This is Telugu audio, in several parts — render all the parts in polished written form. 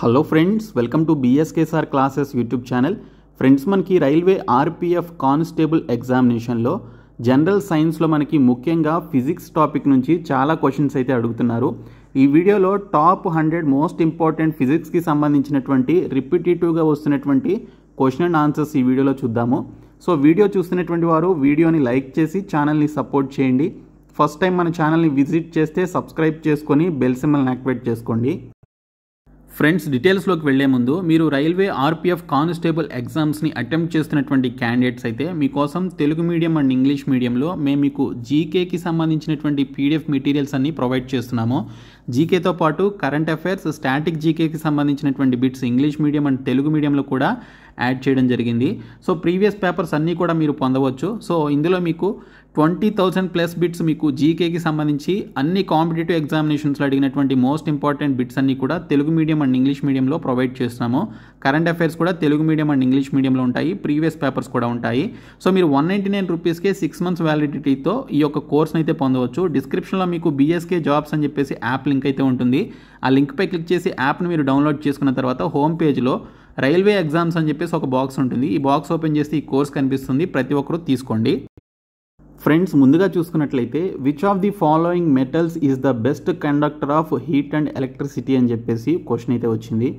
Hello friends, welcome to BSK sir classes YouTube channel. Friends, మనకి రైల్వే ఆర్పిఎఫ్ కానిస్టేబుల్ ఎగ్జామినేషన్లో జనరల్ సైన్స్లో మనకి ముఖ్యంగా ఫిజిక్స్ టాపిక్ నుంచి చాలా క్వశ్చన్స్ అయితే అడుగుతున్నారు. ఈ వీడియోలో టాప్ 100 మోస్ట్ ఇంపార్టెంట్ ఫిజిక్స్కి సంబంధించినటువంటి రిపిటేటివ్గా వస్తున్నటువంటి క్వశ్చన్ అండ్ ఆన్సర్స్ ఈ వీడియోలో చూద్దాము. సో వీడియో చూస్తున్నటువంటి వారు వీడియోని లైక్ చేసి ఛానల్ని సపోర్ట్ చేయండి. ఫస్ట్ టైం మన ఛానల్ని విజిట్ చేస్తే సబ్స్క్రైబ్ చేసుకొని బెల్ సింబల్ని యాక్టివేట్ చేసుకోండి. ఫ్రెండ్స్, డీటెయిల్స్లోకి వెళ్లే ముందు మీరు రైల్వే ఆర్పిఎఫ్ కానిస్టేబుల్ ఎగ్జామ్స్ని అటెంప్ట్ చేస్తున్నటువంటి క్యాండిడేట్స్ అయితే మీకోసం తెలుగు మీడియం అండ్ ఇంగ్లీష్ మీడియంలో మేము మీకు జీకేకి సంబంధించినటువంటి పీడిఎఫ్ మెటీరియల్స్ అన్ని ప్రొవైడ్ చేస్తున్నాము. జీకేతో పాటు కరెంట్ అఫైర్స్, స్టాటిక్ జీకేకి సంబంధించినటువంటి bits English medium and Telugu మీడియంలో కూడా యాడ్ చేయడం జరిగింది. సో ప్రీవియస్ పేపర్స్ అన్నీ కూడా మీరు పొందవచ్చు. సో ఇందులో మీకు 20,000 ప్లస్ బిట్స్ మీకు జీకేకి సంబంధించి అన్ని కాంపిటేటివ్ ఎగ్జామినేషన్స్లో అడిగినటువంటి మోస్ట్ ఇంపార్టెంట్ బిట్స్ అన్నీ కూడా తెలుగు మీడియం అండ్ ఇంగ్లీష్ మీడియంలో ప్రొవైడ్ చేస్తున్నాము. కరెంట్ అఫైర్స్ కూడా తెలుగు మీడియం అండ్ ఇంగ్లీష్ మీడియంలో ఉంటాయి. ప్రీవియస్ పేపర్స్ కూడా ఉంటాయి. సో మీరు 199 రూపీస్కే 6 మంత్స్ వ్యాలిడిటీతో ఈ యొక్క కోర్స్ని అయితే పొందవచ్చు. డిస్క్రిప్షన్లో మీకు బిఎస్కే జాబ్స్ అని చెప్పేసి యాప్ లింక్ అయితే ఉంటుంది. ఆ లింక్పై క్లిక్ చేసి యాప్ని మీరు డౌన్లోడ్ చేసుకున్న తర్వాత హోమ్ పేజ్లో రైల్వే ఎగ్జామ్స్ అని చెప్పేసి ఒక బాక్స్ ఉంటుంది. ఈ బాక్స్ ఓపెన్ చేస్తే ఈ కోర్స్ కనిపిస్తుంది. ప్రతి ఒక్కరూ తీసుకోండి. ఫ్రెండ్స్, ముందుగా చూసుకున్నట్లయితే which of the following metals is the best conductor of heat and electricity అని చెప్పేసి క్వశ్చన్ అయితే వచ్చింది.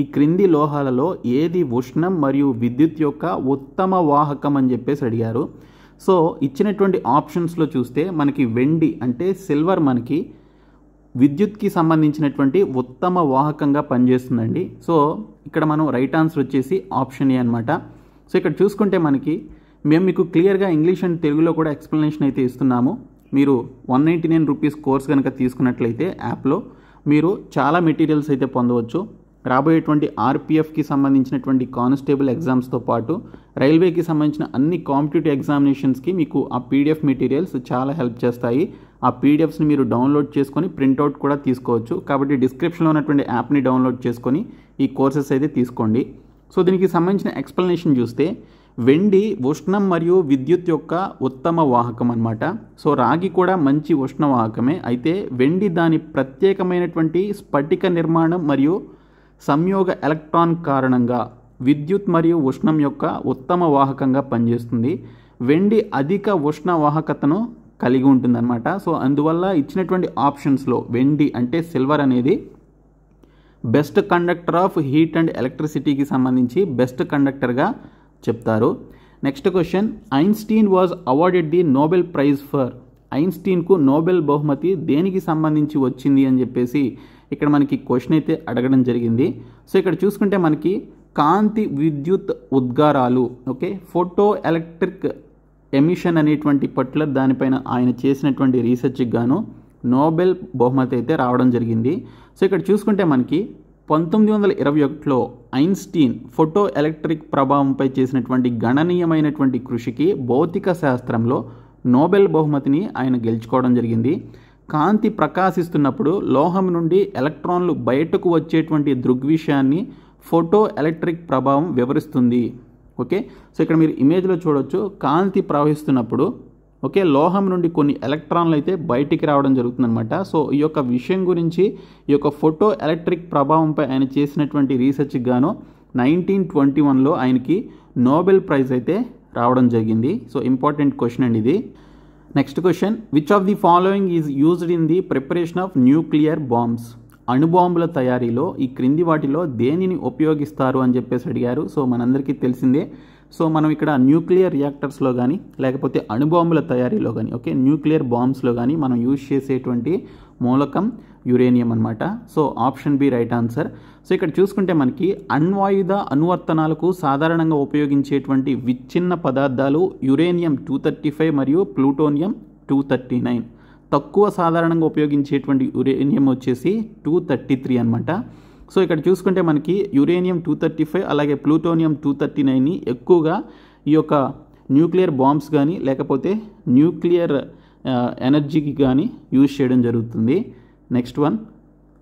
ఈ క్రింది లోహాలలో ఏది ఉష్ణం మరియు విద్యుత్ యొక్క ఉత్తమ వాహకం అని చెప్పేసి అడిగారు. సో ఇచ్చినటువంటి ఆప్షన్స్లో చూస్తే మనకి వెండి అంటే సిల్వర్ మనకి విద్యుత్కి సంబంధించినటువంటి ఉత్తమ వాహకంగా పనిచేస్తుందండి. సో ఇక్కడ మనం రైట్ ఆన్సర్ వచ్చేసి ఆప్షన్ ఏ అనమాట. సో ఇక్కడ చూసుకుంటే మనకి మేము మీకు క్లియర్గా ఇంగ్లీష్ అండ్ తెలుగులో కూడా ఎక్స్ప్లెనేషన్ అయితే ఇస్తున్నాము. మీరు 199 రూపీస్ కోర్స్ కనుక తీసుకున్నట్లయితే యాప్లో మీరు చాలా మెటీరియల్స్ అయితే పొందవచ్చు. రాబోయేటువంటి ఆర్పిఎఫ్కి సంబంధించినటువంటి కానిస్టేబుల్ ఎగ్జామ్స్తో పాటు రైల్వేకి సంబంధించిన అన్ని కాంపిటేటివ్ ఎగ్జామినేషన్స్కి మీకు ఆ పీడిఎఫ్ మెటీరియల్స్ చాలా హెల్ప్ చేస్తాయి. ఆ పీడిఎఫ్స్ని మీరు డౌన్లోడ్ చేసుకొని ప్రింట్అవుట్ కూడా తీసుకోవచ్చు. కాబట్టి డిస్క్రిప్షన్లో ఉన్నటువంటి యాప్ని డౌన్లోడ్ చేసుకొని ఈ కోర్సెస్ అయితే తీసుకోండి. సో దీనికి సంబంధించిన ఎక్స్ప్లెనేషన్ చూస్తే వెండి ఉష్ణం మరియు విద్యుత్ యొక్క ఉత్తమ వాహకం అన్నమాట. సో రాగి కూడా మంచి ఉష్ణ వాహకమే. అయితే వెండి దాని ప్రత్యేకమైనటువంటి స్ఫటిక నిర్మాణం మరియు సంయోగ ఎలక్ట్రాన్ కారణంగా విద్యుత్ మరియు ఉష్ణం యొక్క ఉత్తమ వాహకంగా పనిచేస్తుంది. వెండి అధిక ఉష్ణ వాహకతను కలిగి ఉంటుందన్నమాట. సో అందువల్ల ఇచ్చినటువంటి ఆప్షన్స్లో వెండి అంటే సిల్వర్ అనేది best conductor of heat and ఎలక్ట్రిసిటీకి సంబంధించి బెస్ట్ కండక్టర్గా చెప్తారు. Next question, Einstein was awarded the Nobel prize for. ఐన్స్టీన్కు నోబెల్ బహుమతి దేనికి సంబంధించి వచ్చింది అని చెప్పేసి ఇక్కడ మనకి క్వశ్చన్ అయితే అడగడం జరిగింది. సో ఇక్కడ చూసుకుంటే మనకి కాంతి విద్యుత్ ఉద్గారాలు, ఓకే, ఫోటో ఎలక్ట్రిక్ ఎమిషన్ అనేటువంటి పర్టికులర్ దానిపైన ఆయన చేసినటువంటి రీసెర్చ్కి గాను నోబెల్ బహుమతి అయితే రావడం జరిగింది. సో ఇక్కడ చూసుకుంటే మనకి 1921లో ఐన్స్టీన్ ఫోటో ఎలక్ట్రిక్ ప్రభావంపై చేసినటువంటి గణనీయమైనటువంటి కృషికి భౌతిక శాస్త్రంలో నోబెల్ బహుమతిని ఆయన గెలుచుకోవడం జరిగింది. కాంతి ప్రకాశిస్తున్నప్పుడు లోహం నుండి ఎలక్ట్రాన్లు బయటకు వచ్చేటువంటి దృగ్విషయాన్ని ఫోటో ఎలక్ట్రిక్ ప్రభావం వివరిస్తుంది. ఓకే, సో ఇక్కడ మీరు ఇమేజ్లో చూడొచ్చు, కాంతి ప్రవహిస్తున్నప్పుడు ఓకే లోహం నుండి కొన్ని ఎలక్ట్రాన్లు అయితే బయటికి రావడం జరుగుతుందన్నమాట. సో ఈ యొక్క విషయం గురించి ఈ యొక్క ఫోటో ఎలక్ట్రిక్ ప్రభావంపై ఆయన చేసినటువంటి రీసెర్చ్కి గాను 1921లో ఆయనకి నోబెల్ ప్రైజ్ అయితే రావడం జరిగింది. సో ఇంపార్టెంట్ క్వశ్చన్ అండి ఇది. Next question, which of the following is used in the preparation of nuclear bombs. అణుబాంబుల తయారీలో ఈ క్రింది వాటిలో దేనిని ఉపయోగిస్తారు అని చెప్పేసి అడిగారు. సో మనందరికీ తెలిసిందే. సో మనం ఇక్కడ న్యూక్లియర్ రియాక్టర్స్లో కానీ లేకపోతే అణుబాంబుల తయారీలో కానీ ఓకే న్యూక్లియర్ బాంబ్స్లో కానీ మనం యూజ్ చేసేటువంటి మూలకం యురేనియం అనమాట. So option B right answer. సో ఇక్కడ చూసుకుంటే మనకి అణ్వాయుధ అనువర్తనాలకు సాధారణంగా ఉపయోగించేటువంటి విచ్ఛిన్న పదార్థాలు యురేనియం 235 మరియు ప్లూటోనియం 239. తక్కువ సాధారణంగా ఉపయోగించేటువంటి యురేనియం వచ్చేసి 233 అనమాట. సో ఇక్కడ చూసుకుంటే మనకి యురేనియం 235 అలాగే ప్లూటోనియం 239ని ఎక్కువగా ఈ యొక్క న్యూక్లియర్ బాంబ్స్ కానీ లేకపోతే న్యూక్లియర్ ఎనర్జీకి కానీ యూజ్ చేయడం జరుగుతుంది. Next one,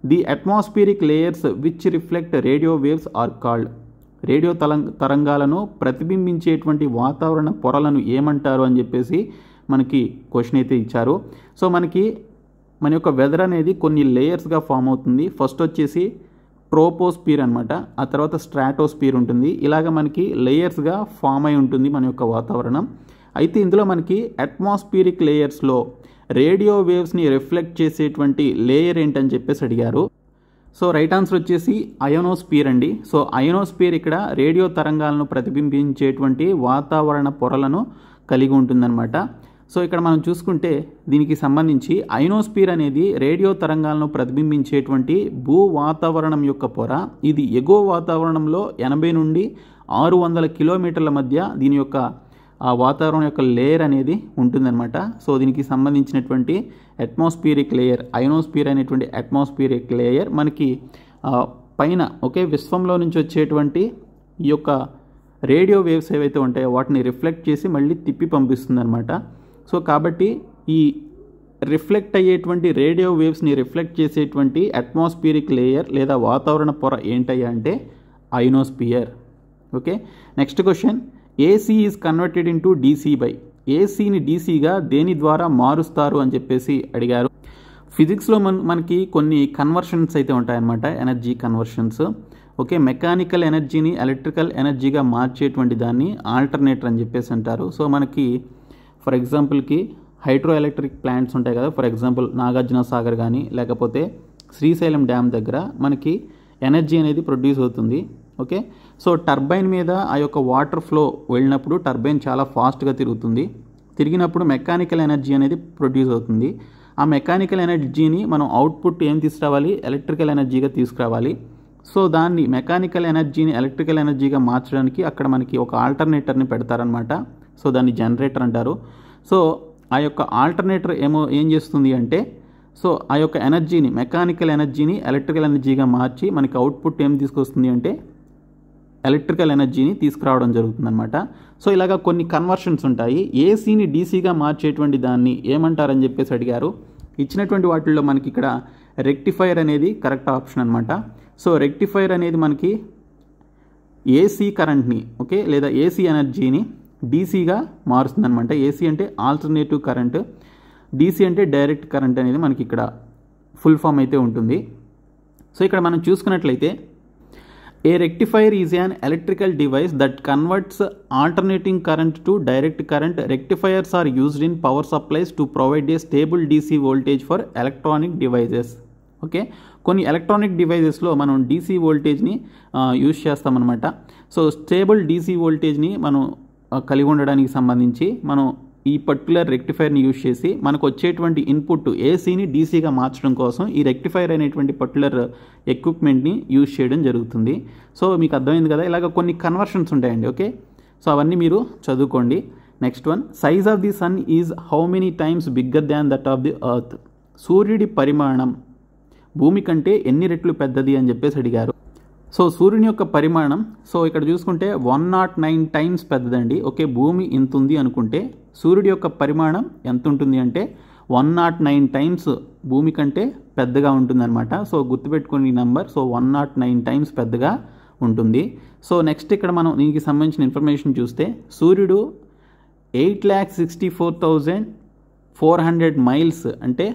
the atmospheric layers which reflect radio waves are called. Radio తరంగాలను ప్రతిబింబించేటువంటి వాతావరణ పొరలను ఏమంటారు అని చెప్పేసి మనకి క్వశ్చన్ అయితే ఇచ్చారు. సో మన యొక్క వెదర్ అనేది కొన్ని లేయర్స్గా ఫామ్ అవుతుంది. ఫస్ట్ వచ్చేసి ట్రోపోస్పియర్ అనమాట, ఆ తర్వాత స్ట్రాటోస్పియర్ ఉంటుంది. ఇలాగ మనకి లేయర్స్గా ఫామ్ అయి ఉంటుంది మన యొక్క వాతావరణం. అయితే ఇందులో మనకి అట్మాస్ఫియరిక్ లేయర్స్లో రేడియో వేవ్స్ని రిఫ్లెక్ట్ చేసేటువంటి లేయర్ ఏంటని చెప్పేసి అడిగారు. సో రైట్ ఆన్సర్ వచ్చేసి అయోనోస్పియర్ అండి. సో అయోనోస్పియర్ ఇక్కడ రేడియో తరంగాలను ప్రతిబింబించేటువంటి వాతావరణ పొరలను కలిగి ఉంటుందన్నమాట. సో ఇక్కడ మనం చూసుకుంటే దీనికి సంబంధించి అయోనోస్పియర్ అనేది రేడియో తరంగాలను ప్రతిబింబించేటువంటి భూ వాతావరణం యొక్క పొర. ఇది ఎగువ వాతావరణంలో 80 నుండి 600 కిలోమీటర్ల మధ్య దీని యొక్క ఆ వాతావరణం యొక్క లేయర్ అనేది ఉంటుందన్నమాట. సో దీనికి సంబంధించినటువంటి అట్మాస్ఫియరిక్ లేయర్, అయోనోస్పియర్ అనేటువంటి అట్మాస్ఫియరిక్ లేయర్ మనకి పైన విశ్వంలో నుంచి వచ్చేటువంటి ఈ యొక్క రేడియో వేవ్స్ ఏవైతే ఉంటాయో వాటిని రిఫ్లెక్ట్ చేసి మళ్ళీ తిప్పి పంపిస్తుందన్నమాట. సో కాబట్టి ఈ రిఫ్లెక్ట్ అయ్యేటువంటి రేడియో వేవ్స్ని రిఫ్లెక్ట్ చేసేటువంటి అట్మాస్ఫియరిక్ లేయర్ లేదా వాతావరణ పొర ఏంటయ్యా అంటే ionosphere. Okay, next question, AC is converted into DC by. ఏసీని డీసీగా దేని ద్వారా మారుస్తారు అని చెప్పేసి అడిగారు. ఫిజిక్స్లో మనకి కొన్ని కన్వర్షన్స్ అయితే ఉంటాయన్నమాట, ఎనర్జీ కన్వర్షన్స్. ఓకే, మెకానికల్ ఎనర్జీని ఎలక్ట్రికల్ ఎనర్జీగా మార్చేటువంటి దాన్ని ఆల్టర్నేటర్ అని చెప్పేసి అంటారు. సో మనకి ఫర్ ఎగ్జాంపుల్కి హైడ్రో ఎలక్ట్రిక్ ప్లాంట్స్ ఉంటాయి కదా, ఫర్ ఎగ్జాంపుల్ నాగార్జున సాగర్ కానీ లేకపోతే శ్రీశైలం డ్యామ్ దగ్గర మనకి ఎనర్జీ అనేది ప్రొడ్యూస్ అవుతుంది. ఓకే, సో టర్బైన్ మీద ఆ యొక్క వాటర్ ఫ్లో వెళ్ళినప్పుడు టర్బైన్ చాలా ఫాస్ట్గా తిరిగినప్పుడు మెకానికల్ ఎనర్జీ అనేది ప్రొడ్యూస్ అవుతుంది. ఆ మెకానికల్ ఎనర్జీని మనం అవుట్పుట్ ఏం తీసుకురావాలి, ఎలక్ట్రికల్ ఎనర్జీగా తీసుకురావాలి. సో దాన్ని మెకానికల్ ఎనర్జీని ఎలక్ట్రికల్ ఎనర్జీగా మార్చడానికి అక్కడ మనకి ఒక ఆల్టర్నేటర్ని పెడతారనమాట. సో దాన్ని జనరేటర్ అంటారు. సో ఆ యొక్క ఆల్టర్నేటర్ ఏం చేస్తుంది అంటే, సో ఆ యొక్క ఎనర్జీని మెకానికల్ ఎనర్జీని ఎలక్ట్రికల్ ఎనర్జీగా మార్చి మనకి అవుట్పుట్ ఏం తీసుకొస్తుంది అంటే ఎలక్ట్రికల్ ఎనర్జీని తీసుకురావడం జరుగుతుందన్నమాట. సో ఇలాగా కొన్ని కన్వర్షన్స్ ఉంటాయి. ఏసీని డీసీగా మార్చేటువంటి దాన్ని ఏమంటారని చెప్పేసి అడిగారు. ఇచ్చినటువంటి వాటిల్లో మనకి ఇక్కడ రెక్టిఫైర్ అనేది కరెక్ట్ ఆప్షన్ అనమాట. సో రెక్టిఫైర్ అనేది మనకి ఏసీ కరెంట్ని లేదా ఏసీ ఎనర్జీని డీసీగా మారుస్తుంది అనమాట. ఏసీ అంటే ఆల్టర్నేటివ్ కరెంట్, డీసీ అంటే డైరెక్ట్ కరెంట్ అనేది మనకి ఇక్కడ ఫుల్ ఫామ్ అయితే ఉంటుంది. సో ఇక్కడ మనం చూసుకున్నట్లయితే a rectifier is an electrical device that converts alternating current to direct current. Rectifiers are used in power supplies to provide a stable DC voltage for electronic devices. Okay, కొన్ని ఎలక్ట్రానిక్ డివైజెస్లో మనం డీసీ వోల్టేజ్ని యూజ్ చేస్తామన్నమాట. సో స్టేబుల్ డీసీ వోల్టేజ్ని మనం కలిగి ఉండడానికి సంబంధించి మనం ఈ పర్టికులర్ రెక్టిఫైర్ని యూజ్ చేసి మనకు వచ్చేటువంటి ఇన్పుట్ ఏసీని డీసీగా మార్చడం కోసం ఈ రెక్టిఫైర్ అనేటువంటి పర్టికులర్ ఎక్విప్మెంట్ని యూజ్ చేయడం జరుగుతుంది. సో మీకు అర్థమైంది కదా, ఇలాగ కొన్ని కన్వర్షన్స్ ఉంటాయండి. ఓకే, సో అవన్నీ మీరు చదువుకోండి. Next one, size of the sun is how many times bigger than that of the earth. సూర్యుడి పరిమాణం భూమి కంటే ఎన్ని రెట్లు పెద్దది అని చెప్పేసి అడిగారు. సో సూర్యుని యొక్క పరిమాణం, సో ఇక్కడ చూసుకుంటే 109 టైమ్స్ పెద్దదండి. ఓకే, భూమి ఇంత ఉంది అనుకుంటే సూర్యుడి యొక్క పరిమాణం ఎంత ఉంటుంది అంటే 109 టైమ్స్ భూమి కంటే పెద్దగా ఉంటుందన్నమాట. సో గుర్తుపెట్టుకుని ఈ నెంబర్. సో 109 టైమ్స్ పెద్దగా ఉంటుంది. సో నెక్స్ట్ ఇక్కడ మనం దీనికి సంబంధించిన ఇన్ఫర్మేషన్ చూస్తే సూర్యుడు 8,64,400 మైల్స్ అంటే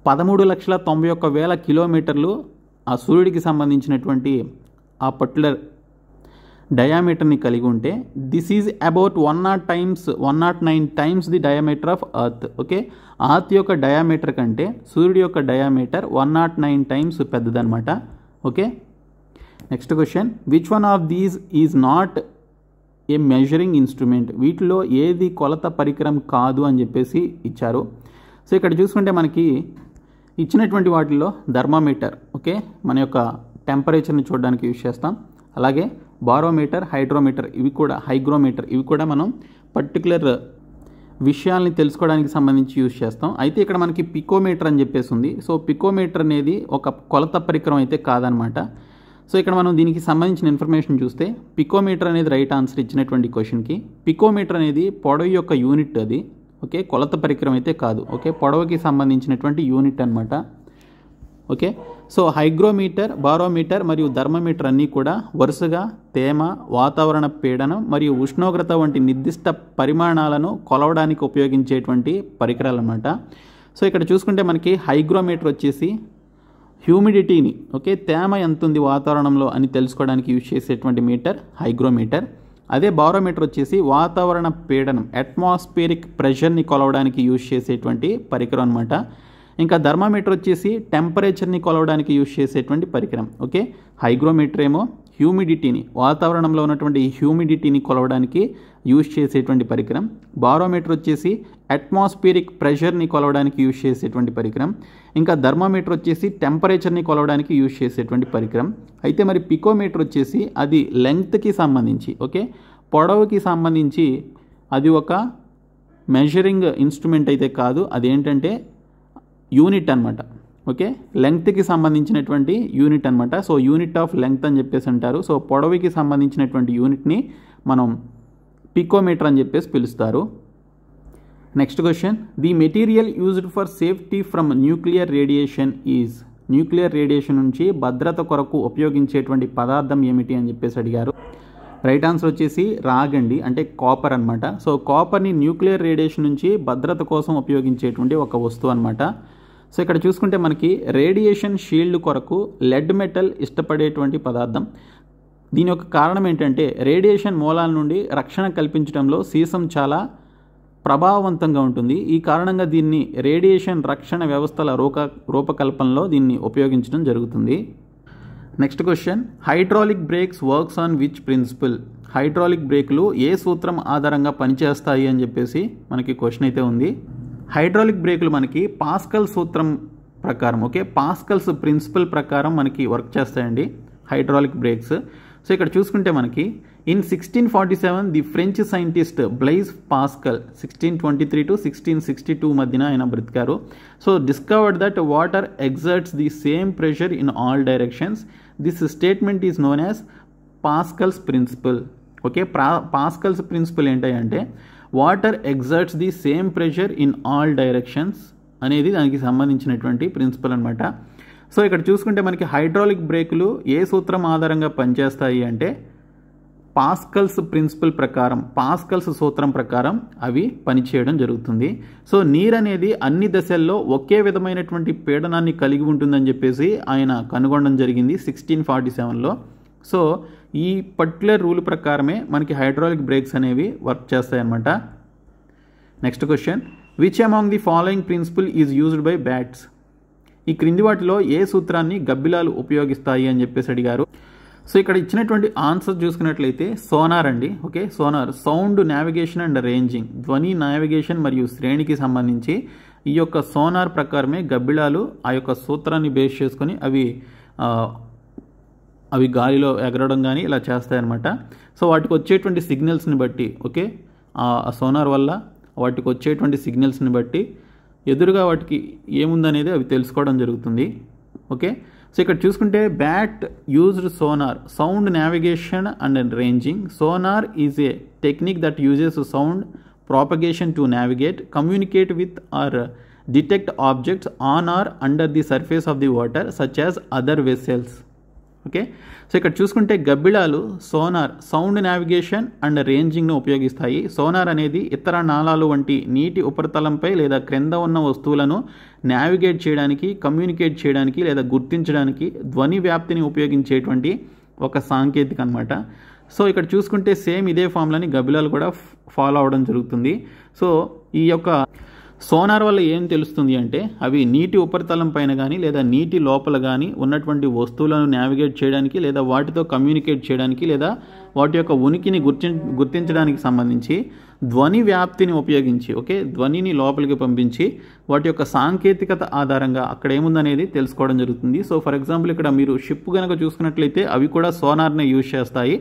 13,91,000 కిలోమీటర్లు ఆ సూర్యుడికి సంబంధించినటువంటి ఆ పర్టికులర్ డయామీటర్ని కలిగి ఉంటే this is about 109 times the diameter of earth. Okay, earth యొక్క డయామీటర్ కంటే సూర్యుడి యొక్క డయామీటర్ 109 టైమ్స్ పెద్దదన్నమాట. Okay, next question, which one of these is not a measuring instrument. వీటిలో ఏది కొలత పరికరం కాదు అని చెప్పేసి ఇచ్చారు. సో ఇక్కడ చూసుకుంటే మనకి ఇచ్చినటువంటి వాటిల్లో థర్మామీటర్, ఓకే, మన యొక్క టెంపరేచర్ని చూడడానికి యూజ్ చేస్తాం. అలాగే బారోమీటర్, హైడ్రోమీటర్, హైగ్రోమీటర్ ఇవి కూడా మనం పర్టికులర్ విషయాల్ని తెలుసుకోవడానికి సంబంధించి యూజ్ చేస్తాం. అయితే ఇక్కడ మనకి పికోమీటర్ అని చెప్పేసి ఉంది. సో పికోమీటర్ అనేది ఒక కొలత పరికరం అయితే కాదనమాట. సో ఇక్కడ మనం దీనికి సంబంధించిన ఇన్ఫర్మేషన్ చూస్తే పికోమీటర్ అనేది రైట్ ఆన్సర్ ఇచ్చినటువంటి క్వశ్చన్కి. పికోమీటర్ అనేది పొడవు యొక్క యూనిట్ అది. ఓకే, కొలత పరికరం అయితే కాదు. ఓకే, పొడవుకి సంబంధించినటువంటి యూనిట్ అనమాట. ఓకే, సో హైగ్రోమీటర్, బారోమీటర్ మరియు థర్మోమీటర్ అన్నీ కూడా వరుసగా తేమ, వాతావరణ పీడనం మరియు ఉష్ణోగ్రత వంటి నిర్దిష్ట పరిమాణాలను కొలవడానికి ఉపయోగించేటువంటి పరికరాలు అన్నమాట. సో ఇక్కడ చూసుకుంటే మనకి హైగ్రోమీటర్ వచ్చేసి హ్యూమిడిటీని ఓకే తేమ ఎంత ఉంది వాతావరణంలో అని తెలుసుకోవడానికి యూజ్ చేసేటువంటి మీటర్ హైగ్రోమీటర్. అదే బారోమీటర్ వచ్చేసి వాతావరణ పీడనం అట్మాస్ఫియరిక్ ప్రెషర్ని కొలవడానికి యూజ్ చేసేటువంటి పరికరం అనమాట. ఇంకా థర్మామీటర్ వచ్చేసి టెంపరేచర్ని కొలవడానికి యూజ్ చేసేటువంటి పరికరం. ఓకే, హైగ్రోమీటర్ ఏమో హ్యూమిడిటీని వాతావరణంలో ఉన్నటువంటి హ్యూమిడిటీని కొలవడానికి యూజ్ చేసేటువంటి పరికరం. బారోమీటర్ వచ్చేసి అట్మాస్ఫియరిక్ ప్రెషర్ని కొలవడానికి యూజ్ చేసేటువంటి పరికరం. ఇంకా థర్మామీటర్ వచ్చేసి టెంపరేచర్ని కొలవడానికి యూజ్ చేసేటువంటి పరికరం. అయితే మరి పికోమీటర్ వచ్చేసి అది లెంగ్త్కి సంబంధించి ఓకే పొడవుకి సంబంధించి అది ఒక మెజరింగ్ ఇన్స్ట్రుమెంట్ అయితే కాదు, అదేంటంటే యూనిట్ అనమాట. ఓకే, లెంగ్త్కి సంబంధించినటువంటి యూనిట్ అనమాట. సో యూనిట్ ఆఫ్ లెంగ్త్ అని చెప్పేసి అంటారు. సో పొడవుకి సంబంధించినటువంటి యూనిట్ని మనం పికోమీటర్ అని చెప్పేసి పిలుస్తారు. Next question, the material used for safety from nuclear radiation is. Nuclear radiation నుంచి భద్రత కొరకు ఉపయోగించేటువంటి పదార్థం ఏమిటి అని చెప్పేసి అడిగారు. రైట్ ఆన్సర్ వచ్చేసి రాగండి, అంటే కాపర్ అనమాట. సో కాపర్ని న్యూక్లియర్ రేడియేషన్ నుంచి భద్రత కోసం ఉపయోగించేటువంటి ఒక వస్తువు అనమాట. సో ఇక్కడ చూసుకుంటే మనకి రేడియేషన్ షీల్డ్ కొరకు లెడ్ మెటల్ ఇష్టపడేటువంటి పదార్థం. దీని యొక్క కారణం ఏంటంటే రేడియేషన్ మూలాల నుండి రక్షణ కల్పించడంలో సీసం చాలా ప్రభావవంతంగా ఉంటుంది. ఈ కారణంగా దీన్ని రేడియేషన్ రక్షణ వ్యవస్థల రూపకల్పనలో దీన్ని ఉపయోగించడం జరుగుతుంది. Next question, hydraulic brakes works on which principle. Hydraulic బ్రేకులు ఏ సూత్రం ఆధారంగా పనిచేస్తాయి అని చెప్పేసి మనకి క్వశ్చన్ అయితే ఉంది. హైడ్రాలిక్ బ్రేకులు మనకి పాస్కల్ సూత్రం ప్రకారం ఓకే పాస్కల్స్ ప్రిన్సిపల్ ప్రకారం మనకి వర్క్ చేస్తాయండి హైడ్రాలిక్ బ్రేక్స్. సో ఇక్కడ చూసుకుంటే మనకి in 1647 the French scientist Blaise Pascal 1623 to 1662 మధ్యన ఆయన బ్రతికారు. So discovered that water exerts the same pressure in all directions. This statement is known as Pascal's principle. Okay, Pascal's principle ఏంటంటే water exerts the same pressure in all directions అనేది దానికి సంబంధించినటువంటి ప్రిన్సిపల్ అనమాట. సో ఇక్కడ చూసుకుంటే మనకి హైడ్రాలిక్ బ్రేకులు ఏ సూత్రం ఆధారంగా పనిచేస్తాయి అంటే పాస్కల్స్ ప్రిన్సిపల్ ప్రకారం, పాస్కల్స్ సూత్రం ప్రకారం అవి పనిచేయడం జరుగుతుంది. సో నీరు అనేది అన్ని దశల్లో ఒకే విధమైనటువంటి పీడనాన్ని కలిగి ఉంటుందని చెప్పేసి ఆయన కనుగొనడం జరిగింది 1647లో. సో ఈ పర్టికులర్ రూల్ ప్రకారమే మనకి హైడ్రాలిక్ బ్రేక్స్ అనేవి వర్క్ చేస్తాయన్నమాట. Next question, which among the following principle is used by bats. ఈ క్రింది వాటిలో ఏ సూత్రాన్ని గబ్బిలాలు ఉపయోగిస్తాయి అని చెప్పేసి అడిగారు. సో ఇక్కడ ఇచ్చినటువంటి ఆన్సర్ చూసుకున్నట్లయితే సోనార్ అండి. Okay, sonar sound navigation and ranging, ధ్వని నావిగేషన్ మరియు శ్రేణికి సంబంధించి ఈ యొక్క సోనార్ ప్రకారమే గబ్బిలాలు ఆ యొక్క సూత్రాన్ని బేస్ చేసుకొని అవి గాలిలో ఎగరడం కానీ ఇలా చేస్తాయన్నమాట. సో వాటికి వచ్చేటువంటి సిగ్నల్స్ని బట్టి ఓకే ఆ సోనార్ వల్ల వాటికి వచ్చేటువంటి సిగ్నల్స్ని బట్టి ఎదురుగా వాటికి ఏముందనేది అవి తెలుసుకోవడం జరుగుతుంది. ఓకే, సో ఇక్కడ చూసుకుంటే bat used sonar sound navigation and ranging. Sonar is a technique that uses sound propagation to navigate, communicate with or detect objects on or under the surface of the water such as other vessels. Okay, so ఇక్కడ చూసుకుంటే గబ్బిలాలు సోనార్ సౌండ్ నావిగేషన్ అండ్ రేంజింగ్ను ఉపయోగిస్తాయి. సోనార్ అనేది ఇతర నాళాలు వంటి నీటి ఉపరితలంపై లేదా క్రింద ఉన్న వస్తువులను నావిగేట్ చేయడానికి, కమ్యూనికేట్ చేయడానికి లేదా గుర్తించడానికి ధ్వని వ్యాప్తిని ఉపయోగించేటువంటి ఒక సాంకేతిక అనమాట. సో ఇక్కడ చూసుకుంటే సేమ్ ఇదే ఫామ్లని గబ్బిలాలు కూడా ఫాలో అవడం జరుగుతుంది. సో ఈ యొక్క సోనార్ వల్ల ఏం తెలుస్తుంది అంటే అవి నీటి ఉపరితలం పైన కానీ లేదా నీటి లోపల కానీ ఉన్నటువంటి వస్తువులను నావిగేట్ చేయడానికి లేదా వాటితో కమ్యూనికేట్ చేయడానికి లేదా వాటి యొక్క ఉనికిని గుర్తించడానికి సంబంధించి ధ్వని వ్యాప్తిని ఉపయోగించి ఓకే ధ్వనిని లోపలికి పంపించి వాటి యొక్క సాంకేతికత ఆధారంగా అక్కడ ఏముందనేది తెలుసుకోవడం జరుగుతుంది. సో ఫర్ ఎగ్జాంపుల్ ఇక్కడ మీరు షిప్ కనుక చూసుకున్నట్లయితే అవి కూడా సోనార్నే యూజ్ చేస్తాయి.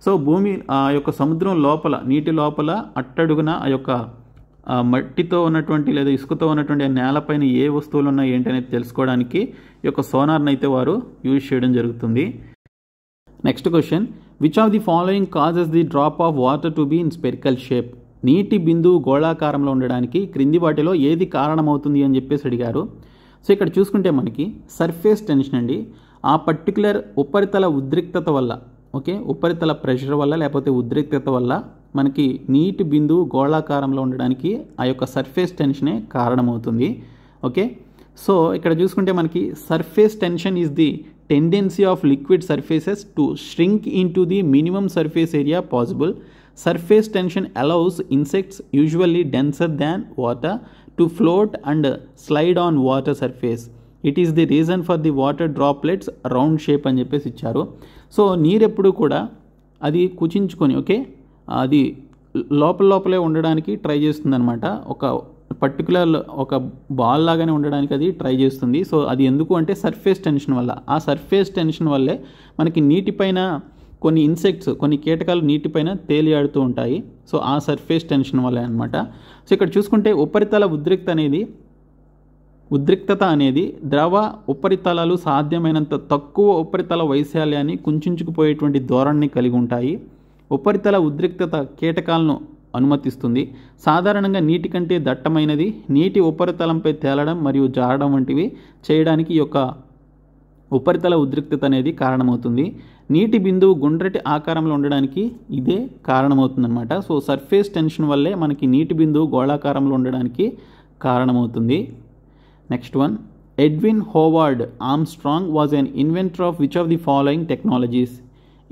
సో భూమి ఆ యొక్క సముద్రం లోపల నీటి లోపల అట్టడుగున ఆ యొక్క మట్టితో ఉన్నటువంటి లేదా ఇసుకతో ఉన్నటువంటి ఆ నేలపైన ఏ వస్తువులు ఉన్నాయి ఏంటి అనేది తెలుసుకోవడానికి ఈ యొక్క సోనార్ని అయితే వారు యూజ్ చేయడం జరుగుతుంది. Next question, which of the following causes the drop of water to be in spherical shape. నీటి బిందువు గోళాకారంలో ఉండడానికి క్రింది వాటిలో ఏది కారణమవుతుంది అని చెప్పేసి అడిగారు. సో ఇక్కడ చూసుకుంటే మనకి సర్ఫేస్ టెన్షన్ అండి. ఆ పర్టికులర్ ఉపరితల ఉద్రిక్తత వల్ల ఓకే ఉపరితల ప్రెషర్ వల్ల లేకపోతే ఉద్రిక్తత వల్ల మనకి నీటి బిందువు గోళాకారంలో ఉండడానికి ఆ యొక్క సర్ఫేస్ టెన్షనే కారణమవుతుంది. ఓకే, సో ఇక్కడ చూసుకుంటే మనకి surface tension is the tendency of liquid surfaces to shrink into the minimum surface area possible. Surface tension allows insects, usually denser than water, to float and slide on water surface. It is the reason for the water droplets round shape అని చెప్పేసి ఇచ్చారు. సో నీరు ఎప్పుడు కూడా అది కుచించుకొని అది లోపలే ఉండడానికి ట్రై చేస్తుంది అనమాట. ఒక పర్టికులర్ ఒక బాల్ లాగానే ఉండడానికి అది ట్రై చేస్తుంది. సో అది ఎందుకు అంటే సర్ఫేస్ టెన్షన్ వల్ల. ఆ సర్ఫేస్ టెన్షన్ వల్లే మనకి నీటిపైన కొన్ని ఇన్సెక్ట్స్, కొన్ని కీటకాలు నీటిపైన తేలియాడుతూ ఉంటాయి. సో ఆ సర్ఫేస్ టెన్షన్ వల్లే అనమాట. సో ఇక్కడ చూసుకుంటే ఉపరితల ఉద్రిక్తత అనేది ద్రవ ఉపరితలాలు సాధ్యమైనంత తక్కువ ఉపరితల వైశాల్యాన్ని కుంచుకుపోయేటువంటి ధోరణిని కలిగి ఉంటాయి. ఉపరితల ఉద్రిక్తత కీటకాలను అనుమతిస్తుంది. సాధారణంగా నీటి కంటే దట్టమైనది, నీటి ఉపరితలంపై తేలడం మరియు జారడం వంటివి చేయడానికి ఈ యొక్క ఉపరితల ఉద్రిక్తత అనేది కారణమవుతుంది. నీటి బిందువు గుండ్రటి ఆకారంలో ఉండడానికి ఇదే కారణమవుతుందన్నమాట. సో సర్ఫేస్ టెన్షన్ వల్లే మనకి నీటి బిందువు గోళాకారంలో ఉండడానికి కారణమవుతుంది. Next one, Edwin Howard Armstrong was an inventor of which of the following technologies?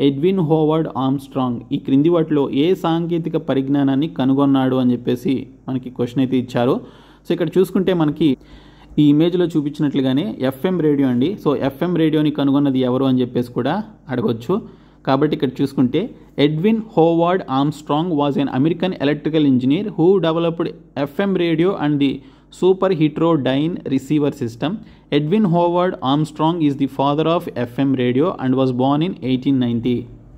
Edwin Howard Armstrong ఈ క్రింది వాటిలో ఏ సాంకేతిక పరిజ్ఞానాన్ని కనుగొన్నాడు అని చెప్పేసి మనకి క్వశ్చన్ అయితే ఇచ్చారు. సో ఇక్కడ చూసుకుంటే మనకి ఈ ఇమేజ్లో చూపించినట్లుగానే ఎఫ్ఎం రేడియో అండి. సో ఎఫ్ఎం రేడియోని కనుగొన్నది ఎవరు అని చెప్పేసి కూడా అడగవచ్చు. కాబట్టి ఇక్కడ చూసుకుంటే Edwin Howard Armstrong was an American electrical engineer who developed FM radio and the superheterodyne receiver system. Edwin Howard Armstrong is the father of FM radio and was born in 1890.